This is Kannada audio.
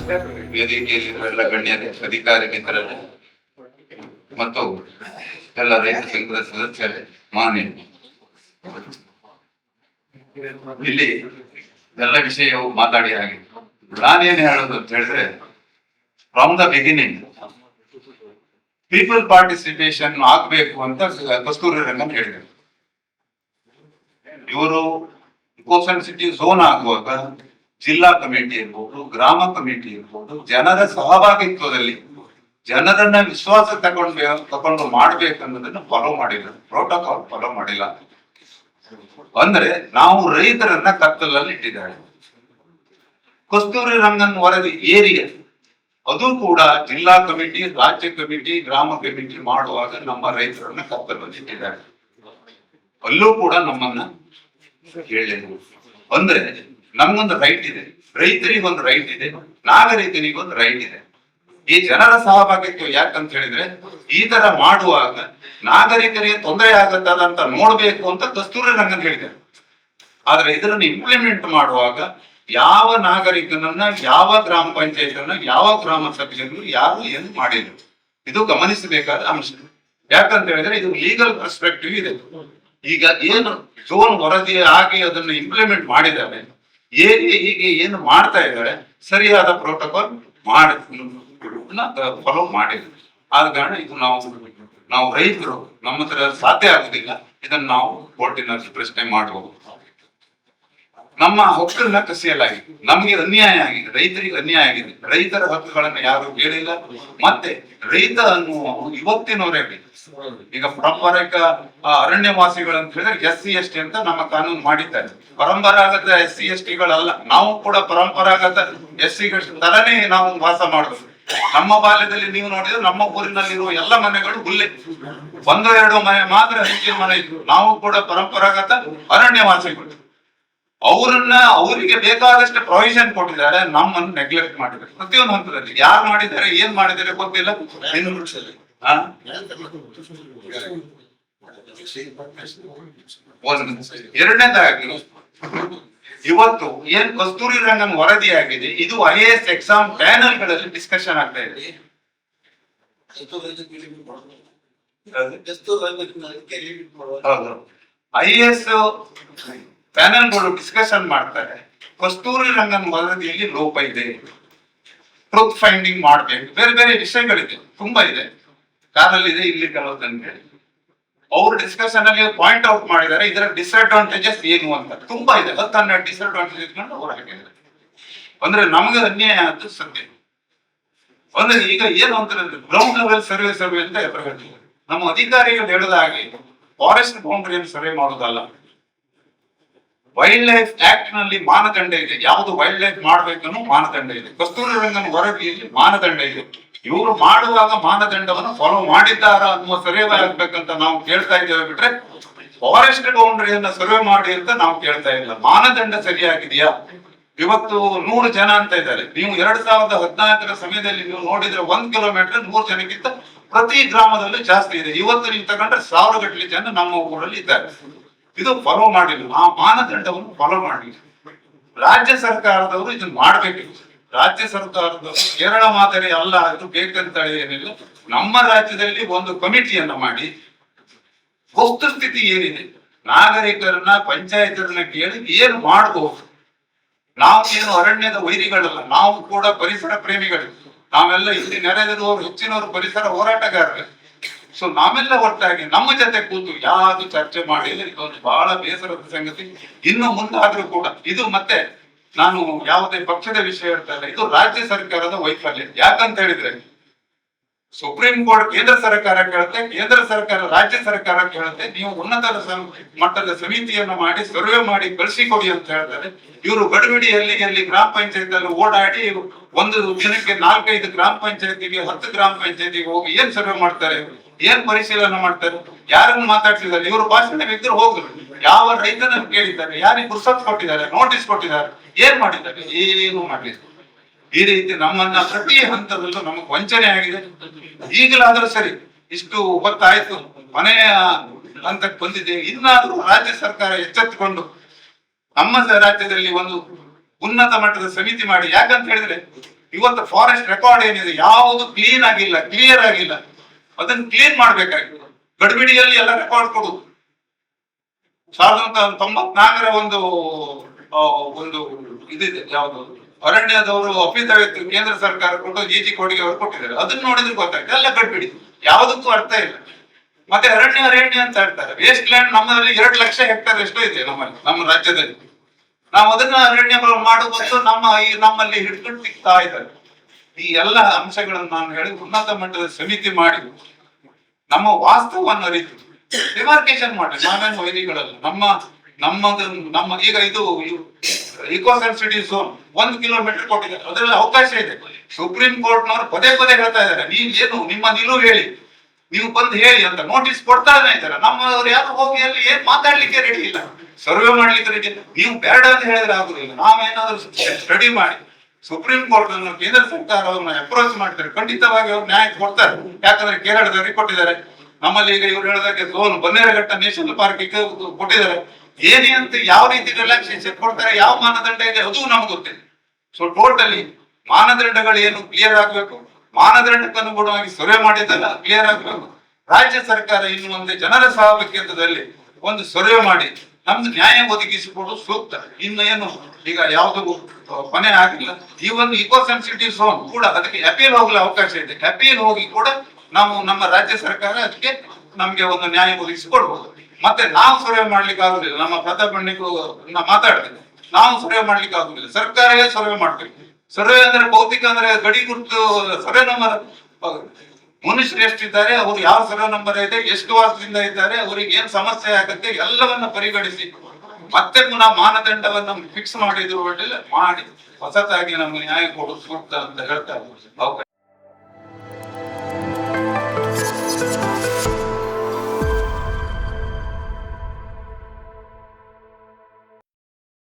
ವೇದಿಕೆಯಲ್ಲಿ ಎಲ್ಲ ಗಣ್ಯರೇ, ಅಧಿಕಾರಿ ಮಿತ್ರರೇ ಮತ್ತು ಎಲ್ಲ ರೈತ ಸಂಘದ ಸದಸ್ಯರೇ, ಮಾನ್ಯ ಇಲ್ಲಿ ಎಲ್ಲ ವಿಷಯವು ಮಾತಾಡಿ ಆಗಿದೆ. ನಾನೇನು ಹೇಳೋದು ಅಂತ ಹೇಳಿದ್ರೆ, from the beginning people participation ಆಗ್ಬೇಕು ಅಂತ ಕಸ್ತೂರಿ ರಂಗನ್ ಹೇಳಿದರು. ಇವರು ಕೋಸ್ಟಲ್ ಸಿಟಿ ಝೋನ್ ಆಗುವಾಗ ಜಿಲ್ಲಾ ಕಮಿಟಿ ಇರ್ಬೋದು, ಗ್ರಾಮ ಕಮಿಟಿ ಇರ್ಬೋದು, ಜನರ ಸಹಭಾಗಿತ್ವದಲ್ಲಿ ಜನರನ್ನ ವಿಶ್ವಾಸ ತಗೊಂಡು ಮಾಡ್ಬೇಕನ್ನೋದನ್ನ ಫಾಲೋ ಮಾಡಿಲ್ಲ, ಪ್ರೋಟೋಕಾಲ್ ಫಾಲೋ ಮಾಡಿಲ್ಲ. ಅಂದ್ರೆ ನಾವು ರೈತರನ್ನ ಕತ್ತಲಲ್ಲಿ ಇಟ್ಟಿದ್ದಾರೆ. ಕಸ್ತೂರಿ ರಂಗನ್ ವರದಿ ಏರಿಯಾ ಅದು ಕೂಡ ಜಿಲ್ಲಾ ಕಮಿಟಿ, ರಾಜ್ಯ ಕಮಿಟಿ, ಗ್ರಾಮ ಕಮಿಟಿ ಮಾಡುವಾಗ ನಮ್ಮ ರೈತರನ್ನ ಕತ್ತಲಲ್ಲಿ ಇಟ್ಟಿದ್ದಾರೆ. ಅಲ್ಲೂ ಕೂಡ ನಮ್ಮನ್ನ ಕೇಳಿದ್ರು. ಅಂದ್ರೆ ನಮ್ಗೊಂದು ರೈಟ್ ಇದೆ, ರೈತರಿಗೊಂದು ರೈಟ್ ಇದೆ, ನಾಗರಿಕನಿಗೊಂದು ರೈಟ್ ಇದೆ. ಈ ಜನರ ಸಹಭಾಗಿತ್ವ ಯಾಕಂತ ಹೇಳಿದ್ರೆ, ಈ ತರ ಮಾಡುವಾಗ ನಾಗರಿಕರಿಗೆ ತೊಂದರೆ ಆಗತ್ತದ ಅಂತ ನೋಡ್ಬೇಕು ಅಂತ ಕಸ್ತೂರಿ ರಂಗನ್ ಹೇಳಿದ್ದಾರೆ. ಆದ್ರೆ ಇದನ್ನ ಇಂಪ್ಲಿಮೆಂಟ್ ಮಾಡುವಾಗ ಯಾವ ನಾಗರಿಕನನ್ನ, ಯಾವ ಗ್ರಾಮ ಪಂಚಾಯತ್ ಯಾವ ಗ್ರಾಮ ಸಭೆಯನ್ನು ಯಾರು ಏನು ಮಾಡಿದ್ರು, ಇದು ಗಮನಿಸಬೇಕಾದ ಅಂಶ. ಯಾಕಂತ ಹೇಳಿದ್ರೆ ಇದು ಲೀಗಲ್ ಪರ್ಸ್ಪೆಕ್ಟಿವ್ ಇದೆ. ಈಗ ಏನು ಝೋನ್ ವರದಿ ಆಗಿ ಅದನ್ನು ಇಂಪ್ಲಿಮೆಂಟ್ ಮಾಡಿದ್ದಾರೆ, ಹೀಗೆ ಏನು ಮಾಡ್ತಾ ಇದ್ದಾರೆ, ಸರಿಯಾದ ಪ್ರೋಟೋಕಾಲ್ ಮಾಡಿ ಫಾಲೋ ಮಾಡಿದ್ರು. ಆದ ಕಾರಣ ಇದು ನಾವು ರೈತರು ನಮ್ಮ ಹತ್ರ ಸಾಧ್ಯ ಆಗುದಿಲ್ಲ. ಇದನ್ನು ನಾವು ಕೋರ್ಟಿನಲ್ಲಿ ಪ್ರಶ್ನೆ ಮಾಡಬಹುದು. ನಮ್ಮ ಹಕ್ಕನ್ನ ಕಸಿಯಲಾಗಿದೆ, ನಮ್ಗೆ ಅನ್ಯಾಯ ಆಗಿದೆ, ರೈತರಿಗೆ ಅನ್ಯಾಯ ಆಗಿದೆ. ರೈತರ ಹಕ್ಕುಗಳನ್ನ ಯಾರು ಕೇಳಿಲ್ಲ. ಮತ್ತೆ ರೈತ ಅನ್ನುವ ಇವತ್ತಿನವರೇ ಈಗ ಪಾರಂಪರಿಕ ಅರಣ್ಯವಾಸಿಗಳಂತ ಹೇಳಿದ್ರೆ SC/ST ಅಂತ ನಮ್ಮ ಕಾನೂನು ಮಾಡಿದ್ದಾರೆ. ಪರಂಪರಾಗತ SC/ST ಗಳಲ್ಲ, ನಾವು ಕೂಡ ಪರಂಪರಾಗತ SC ತರನೇ ನಾವು ವಾಸ ಮಾಡುದು. ನಮ್ಮ ಬಾಲ್ಯದಲ್ಲಿ ನೀವು ನೋಡಿದ್ರೆ ನಮ್ಮ ಊರಿನಲ್ಲಿರುವ ಎಲ್ಲ ಮನೆಗಳು ಹುಲ್ಲೆ, 1-2 ಮನೆ ಮಾತ್ರ ಹಂಚಿನ ಮನೆ ಇದ್ರು. ನಾವು ಕೂಡ ಪರಂಪರಾಗತ ಅರಣ್ಯವಾಸಿಗಳು. ಅವರಿಗೆ ಬೇಕಾದಷ್ಟು ಪ್ರೊವಿಷನ್ ಕೊಟ್ಟಿದ್ದಾರೆ, ನಮ್ಮನ್ನು ನೆಗ್ಲೆಕ್ಟ್ ಮಾಡಿದ್ದಾರೆ ಪ್ರತಿಯೊಂದು ಹಂತದಲ್ಲಿ. ಯಾರು ಮಾಡಿದ್ದಾರೆ, ಏನ್ ಮಾಡಿದ್ದಾರೆ ಗೊತ್ತಿಲ್ಲ. ಎರಡನೇದಾಗಿ ಇವತ್ತು ಏನ್ ಕಸ್ತೂರಿ ರಂಗನ್ ವರದಿ ಆಗಿದೆ, ಇದು IAS ಎಕ್ಸಾಮ್ ಪ್ಯಾನಲ್ ಗಳಲ್ಲಿ ಡಿಸ್ಕಷನ್ ಆಗ್ತಾ ಇದೆ. IAS ಪ್ಯಾನಲ್ಗಳು ಡಿಸ್ಕಷನ್ ಮಾಡ್ತಾರೆ. ಕಸ್ತೂರಿ ರಂಗನ್ ವರದಿಯಲ್ಲಿ ಲೋಪ ಇದೆ, ಟ್ರೂತ್ ಫೈಂಡಿಂಗ್ ಮಾಡ್ಬೇಕು, ಬೇರೆ ಬೇರೆ ವಿಷಯಗಳಿದೆ, ತುಂಬಾ ಇದೆ. ಕಾರಲ್ಲಿ ಇದೆ, ಇಲ್ಲಿ ಕೆಲವೊಂದು ಅವರು ಡಿಸ್ಕಷನ್ ಅಲ್ಲಿ ಪಾಯಿಂಟ್ ಔಟ್ ಮಾಡಿದ್ದಾರೆ. ಇದರ ಡಿಸ್ಅಡ್ವಾಂಟೇಜಸ್ ಏನು ಅಂತ ತುಂಬಾ ಇದೆ. 10-12 ಡಿಸ್ಅಡ್ವಾಂಟೇಜಸ್ ಅವ್ರು ಹಾಕಿದ್ದಾರೆ. ಅಂದ್ರೆ ನಮ್ಗೆ ಅನ್ಯಾಯ ಆದ ಸತ್ಯ. ಅಂದ್ರೆ ಈಗ ಏನು ಅಂತ ಗ್ರೌಂಡ್ ಲೆವೆಲ್ ಸರ್ವೆ ಅಂತ ಹೇಳ್ತಿದ್ದಾರೆ. ನಮ್ಮ ಅಧಿಕಾರಿಗಳು ಹೇಳಿದ ಹಾಗೆ ಫಾರೆಸ್ಟ್ ಬೌಂಡ್ರಿಯನ್ನು ಸರ್ವೆ ಮಾಡೋದಲ್ಲ, ವೈಲ್ಡ್ ಲೈಫ್ ಆಕ್ಟ್ ನಲ್ಲಿ ಮಾನದಂಡ ಇದೆ. ಯಾವುದು ವೈಲ್ಡ್ ಲೈಫ್ ಮಾಡ್ಬೇಕನ್ನೋ ಮಾನದಂಡ ಇದೆ. ಕಸ್ತೂರಿ ರಂಗನ್ ವರದಿಯಲ್ಲಿ ಮಾನದಂಡ ಇದೆ. ಇವರು ಮಾಡುವಾಗ ಮಾನದಂಡವನ್ನು ಫಾಲೋ ಮಾಡಿದ್ದಾರ ಅನ್ನುವ ಸರ್ವೆ ಆಗ್ಬೇಕಂತ ನಾವು ಕೇಳ್ತಾ ಇದ್ದೇವೆ ಬಿಟ್ರೆ ಫಾರೆಸ್ಟ್ ಬೌಂಡ್ರಿಯನ್ನ ಸರ್ವೆ ಮಾಡಿ ಅಂತ ನಾವು ಕೇಳ್ತಾ ಇಲ್ಲ. ಮಾನದಂಡ ಸರಿಯಾಗಿದೆಯಾ? ಇವತ್ತು 100 ಜನ ಅಂತ ಇದ್ದಾರೆ. ನೀವು 2014ರ ಸಮಯದಲ್ಲಿ ನೀವು ನೋಡಿದ್ರೆ 1 ಕಿಲೋಮೀಟರ್ 100 ಜನಕ್ಕಿಂತ ಪ್ರತಿ ಗ್ರಾಮದಲ್ಲೂ ಜಾಸ್ತಿ ಇದೆ. ಇವತ್ತು ನೀವು ತಗೊಂಡ್ರೆ 1000 ಗಟ್ಟಲೆ ಜನ ನಮ್ಮ ಊರಲ್ಲಿ ಇದ್ದಾರೆ. ಇದು ಫಾಲೋ ಮಾಡಿಲ್ಲ, ಆ ಮಾನದಂಡವನ್ನು ಫಾಲೋ ಮಾಡಿಲ್ಲ. ರಾಜ್ಯ ಸರ್ಕಾರದವರು ಇದನ್ನ ಮಾಡ್ಬೇಕಿತ್ತು. ರಾಜ್ಯ ಸರ್ಕಾರದವರು ಕೇರಳ ಮಾದರಿ ಅಲ್ಲ, ಇದು ಬೇಕಂತ ಏನಿಲ್ಲ. ನಮ್ಮ ರಾಜ್ಯದಲ್ಲಿ ಒಂದು ಕಮಿಟಿಯನ್ನ ಮಾಡಿ ವಸ್ತುಸ್ಥಿತಿ ಏನಿದೆ, ನಾಗರಿಕರನ್ನ ಪಂಚಾಯತರನ್ನ ಕೇಳಿ ಏನು ಮಾಡಬಹುದು. ನಾವು ಏನು ಅರಣ್ಯದ ವೈರಿಗಳಲ್ಲ, ನಾವು ಕೂಡ ಪರಿಸರ ಪ್ರೇಮಿಗಳು. ನಾವೆಲ್ಲ ಇಲ್ಲಿ ನೆರೆದಿರುವವರು ಹೆಚ್ಚಿನವರು ಪರಿಸರ ಹೋರಾಟಗಾರರು. ಸೊ ನಾವೆಲ್ಲ ಒಟ್ಟಾಗಿ ನಮ್ಮ ಜೊತೆ ಕೂತು ಯಾವುದು ಚರ್ಚೆ ಮಾಡಿ, ಇದೊಂದು ಬಹಳ ಬೇಸರದ ಸಂಗತಿ. ಇನ್ನು ಮುಂದಾದ್ರೂ ಕೂಡ ಇದು ಮತ್ತೆ ನಾನು ಯಾವುದೇ ಪಕ್ಷದ ವಿಷಯ ಹೇಳ್ತಾ ಇಲ್ಲ, ಇದು ರಾಜ್ಯ ಸರ್ಕಾರದ ವೈಫಲ್ಯ. ಯಾಕಂತ ಹೇಳಿದ್ರೆ ಸುಪ್ರೀಂ ಕೋರ್ಟ್ ಕೇಂದ್ರ ಸರ್ಕಾರ ಕೇಳುತ್ತೆ, ಕೇಂದ್ರ ಸರ್ಕಾರ ರಾಜ್ಯ ಸರ್ಕಾರ ಕೇಳುತ್ತೆ, ನೀವು ಉನ್ನತ ಮಟ್ಟದ ಸಮಿತಿಯನ್ನು ಮಾಡಿ ಸರ್ವೆ ಮಾಡಿ ಕಳಿಸಿಕೊಡಿ ಅಂತ ಹೇಳ್ತಾರೆ. ಇವರು ಗಡಿಬಿಡಿಯಲ್ಲಿ ಗ್ರಾಮ ಪಂಚಾಯತ್ ಅಲ್ಲಿ ಓಡಾಡಿ ಒಂದು ದಿನಕ್ಕೆ 4-5 ಗ್ರಾಮ ಪಂಚಾಯತಿಗೆ 10 ಗ್ರಾಮ ಪಂಚಾಯತಿಗೆ ಹೋಗಿ ಏನ್ ಸರ್ವೆ ಮಾಡ್ತಾರೆ, ಏನ್ ಪರಿಶೀಲನೆ ಮಾಡ್ತಾರೆ, ಯಾರನ್ನು ಮಾತಾಡ್ತಿದ್ದಾರೆ, ಇವರು ಭಾಷಣ ಬಿದ್ದರು ಹೋದ್ರು. ಯಾವ ರೈತನನ್ನು ಕೇಳಿದ್ದಾರೆ, ಯಾರಿಗೆ ಪುಸ್ತಕ ಕೊಟ್ಟಿದ್ದಾರೆ, ನೋಟಿಸ್ ಕೊಟ್ಟಿದ್ದಾರೆ, ಏನ್ ಮಾಡಿದ್ದಾರೆ, ಏನು ಮಾಡಲಿಲ್ಲ. ಈ ರೀತಿ ನಮ್ಮನ್ನ ಪ್ರತಿ ಹಂತದಲ್ಲೂ ನಮಗ್ ವಂಚನೆ ಆಗಿದೆ. ಈಗಲಾದ್ರೂ ಸರಿ, ಇಷ್ಟು ಹೊತ್ತಾಯ್ತು, ಮನೆಯ ಹಂತಕ್ಕೆ ಬಂದಿದೆ. ಇನ್ನಾದ್ರೂ ರಾಜ್ಯ ಸರ್ಕಾರ ಎಚ್ಚೆತ್ತುಕೊಂಡು ನಮ್ಮ ರಾಜ್ಯದಲ್ಲಿ ಒಂದು ಉನ್ನತ ಮಟ್ಟದ ಸಮಿತಿ ಮಾಡಿ. ಯಾಕಂತ ಹೇಳಿದ್ರೆ ಇವತ್ತು ಫಾರೆಸ್ಟ್ ರೆಕಾರ್ಡ್ ಏನಿದೆ ಯಾವುದು ಕ್ಲೀನ್ ಆಗಿಲ್ಲ, ಕ್ಲಿಯರ್ ಆಗಿಲ್ಲ. ಅದನ್ನ ಕ್ಲೀನ್ ಮಾಡ್ಬೇಕಾಗಿತ್ತು. ಗಡಿಬಿಡಿಯಲ್ಲಿ ಎಲ್ಲ ರೆಕಾರ್ಡ್ ಕೊಡುದು. 1994 ಒಂದು ಒಂದು ಇದಿದೆ, ಯಾವುದು ಅರಣ್ಯದವರು ಅಫಿಡವಿಟ್ ಕೇಂದ್ರ ಸರ್ಕಾರ ಕೊಟ್ಟು ಜಿ ಕೊಡುಗೆ ಅವರು ಕೊಟ್ಟಿದ್ದಾರೆ. ಅದನ್ನ ನೋಡಿದ್ರೆ ಗೊತ್ತಾಗ್ತದೆ ಎಲ್ಲ ಗಡಿಬಿಡಿ, ಯಾವುದಕ್ಕೂ ಅರ್ಥ ಇಲ್ಲ. ಮತ್ತೆ ಅರಣ್ಯ ಅಂತ ಹೇಳ್ತಾರೆ. ವೇಸ್ಟ್ ಲ್ಯಾಂಡ್ ನಮ್ಮಲ್ಲಿ 2 ಲಕ್ಷ ಹೆಕ್ಟೇರ್ ಎಷ್ಟು ಇದೆ ನಮ್ಮಲ್ಲಿ, ನಮ್ಮ ರಾಜ್ಯದಲ್ಲಿ. ನಾವು ಅದನ್ನ ಅರಣ್ಯಗಳು ಮಾಡುವುದು ನಮ್ಮಲ್ಲಿ ಹಿಡ್ಕೊಂಡು ಸಿಗ್ತಾ ಇದ್ದಾರೆ. ಈ ಎಲ್ಲ ಅಂಶಗಳನ್ನು ನಾನು ಹೇಳಿ ಉನ್ನತ ಮಟ್ಟದ ಸಮಿತಿ ಮಾಡಿ ನಮ್ಮ ವಾಸ್ತವವನ್ನು ಅರಿತು ಡಿಮಾರ್ಕೇಶನ್ ಮಾಡಿ. ನಾವೇನು ವೈರಿಗಳಲ್ಲ. ನಮ್ಮ ಈಗ ಇದು ಇಕೋ ಸೆನ್ಸಿಟಿವ್ ಝೋನ್ 1 ಕಿಲೋಮೀಟರ್ ಕೊಟ್ಟಿದ್ದಾರೆ, ಅದರಲ್ಲಿ ಅವಕಾಶ ಇದೆ. ಸುಪ್ರೀಂ ಕೋರ್ಟ್ನವರು ಪದೇ ಹೇಳ್ತಾ ಇದ್ದಾರೆ, ನೀವೇನು ನಿಮ್ಮ ನಿಲುವು ಹೇಳಿ, ನೀವು ಬಂದು ಹೇಳಿ ಅಂತ ನೋಟಿಸ್ ಕೊಡ್ತಾನೆ ಇದ್ದಾರೆ. ನಮ್ಮವ್ರು ಯಾರು ಹೋಗಿ ಅಲ್ಲಿ ಏನ್ ಮಾತಾಡ್ಲಿಕ್ಕೆ ರೆಡಿ ಇಲ್ಲ, ಸರ್ವೆ ಮಾಡ್ಲಿಕ್ಕೆ ರೆಡಿ ಇಲ್ಲ. ನೀವು ಬೇಡ ಅಂತ ಹೇಳಿದ್ರೆ ಆಗುದಿಲ್ಲ. ನಾವೇನಾದ್ರೂ ಸ್ಟಡಿ ಮಾಡಿ ಸುಪ್ರೀಂ ಕೋರ್ಟ್ ಅನ್ನು, ಕೇಂದ್ರ ಸರ್ಕಾರವನ್ನು ಅಪ್ರೋಚ್ ಮಾಡ್ತಾರೆ, ಖಂಡಿತವಾಗಿ ಅವ್ರು ನ್ಯಾಯ ಕೊಡ್ತಾರೆ. ಯಾಕಂದ್ರೆ ಕೇರಳದವರಿಗೆ ಕೊಟ್ಟಿದ್ದಾರೆ. ನಮ್ಮಲ್ಲಿ ಈಗ ಇವ್ರು ಹೇಳಿದಾಗೆ ಝೋನ್ ಬನ್ನೇರಘಟ್ಟ ನ್ಯಾಷನಲ್ ಪಾರ್ಕ್ ಕೊಟ್ಟಿದ್ದಾರೆ. ಏನೇ ಅಂತ ಯಾವ ರೀತಿ ರಿಲ್ಯಾಕ್ಸೇಷನ್ ಕೊಡ್ತಾರೆ, ಯಾವ ಮಾನದಂಡ ಇದೆ ಅದು ನಮ್ಗೆ ಗೊತ್ತಿದೆ. ಸೊ ಟೋಟಲಿ ಮಾನದಂಡಗಳು ಏನು ಕ್ಲಿಯರ್ ಆಗ್ಬೇಕು, ಮಾನದಂಡಕ್ಕೆ ಅನುಗುಣವಾಗಿ ಸರ್ವೆ ಮಾಡಿದ್ದಲ್ಲ ಕ್ಲಿಯರ್ ಆಗ್ಬೇಕು. ರಾಜ್ಯ ಸರ್ಕಾರ ಇನ್ನು ಮುಂದೆ ಜನರ ಸಹಭಾಗಿತ್ವದಲ್ಲಿ ಒಂದು ಸರ್ವೆ ಮಾಡಿ ನಮ್ದು ನ್ಯಾಯ ಒದಗಿಸಿಕೊಡು ಸೂಕ್ತ. ಇನ್ನು ಏನು ಈಗ ಯಾವ್ದು ಕೊನೆ ಆಗಿಲ್ಲ. ಈ ಒಂದು ಇಕೋ ಸೆನ್ಸಿಟಿವ್ ಝೋನ್ ಕೂಡ ಅದಕ್ಕೆ ಅಪೀಲ್ ಹೋಗಲು ಅವಕಾಶ ಇದೆ. ಅಪೀಲ್ ಹೋಗಿ ಕೂಡ ನಾವು ನಮ್ಮ ರಾಜ್ಯ ಸರ್ಕಾರ ಅದಕ್ಕೆ ನಮ್ಗೆ ಒಂದು ನ್ಯಾಯ ಒದಗಿಸಿಕೊಡ್ಬಹುದು. ಮತ್ತೆ ನಾವು ಸರ್ವೆ ಮಾಡ್ಲಿಕ್ಕೆ ಆಗುದಿಲ್ಲ. ನಮ್ಮ ಪ್ರತಾಪಣ್ಣಿಗೂ ಮಾತಾಡ್ತೇನೆ, ನಾವು ಸರ್ವೆ ಮಾಡ್ಲಿಕ್ಕೆ ಆಗುದಿಲ್ಲ, ಸರ್ಕಾರವೇ ಸರ್ವೆ ಮಾಡ್ಬೇಕು. ಸರ್ವೆ ಅಂದ್ರೆ ಭೌತಿಕ, ಅಂದ್ರೆ ಗಡಿ ಗುರುತು ಸರ್ವೆ ನಂಬರ್. ಮನುಷ್ಯರು ಎಷ್ಟಿದ್ದಾರೆ, ಅವ್ರು ಯಾವ ಸರ್ವೆ ನಂಬರ್ ಇದೆ, ಎಷ್ಟು ವರ್ಷದಿಂದ ಇದ್ದಾರೆ, ಅವ್ರಿಗೆ ಏನ್ ಸಮಸ್ಯೆ ಆಗುತ್ತೆ ಎಲ್ಲವನ್ನ ಪರಿಗಣಿಸಿ ಮತ್ತೆ ಪುನಃ ಮಾನದಂಡವನ್ನು ಫಿಕ್ಸ್ ಮಾಡಿದ್ರು ಒಟ್ಟಿಲ್ಲ ಮಾಡಿ ಹೊಸತಾಗಿ ನಮ್ಗೆ ನ್ಯಾಯ ಕೊಡೋದು ಸೂಕ್ತ ಅಂತ ಹೇಳ್ತಾರೆ.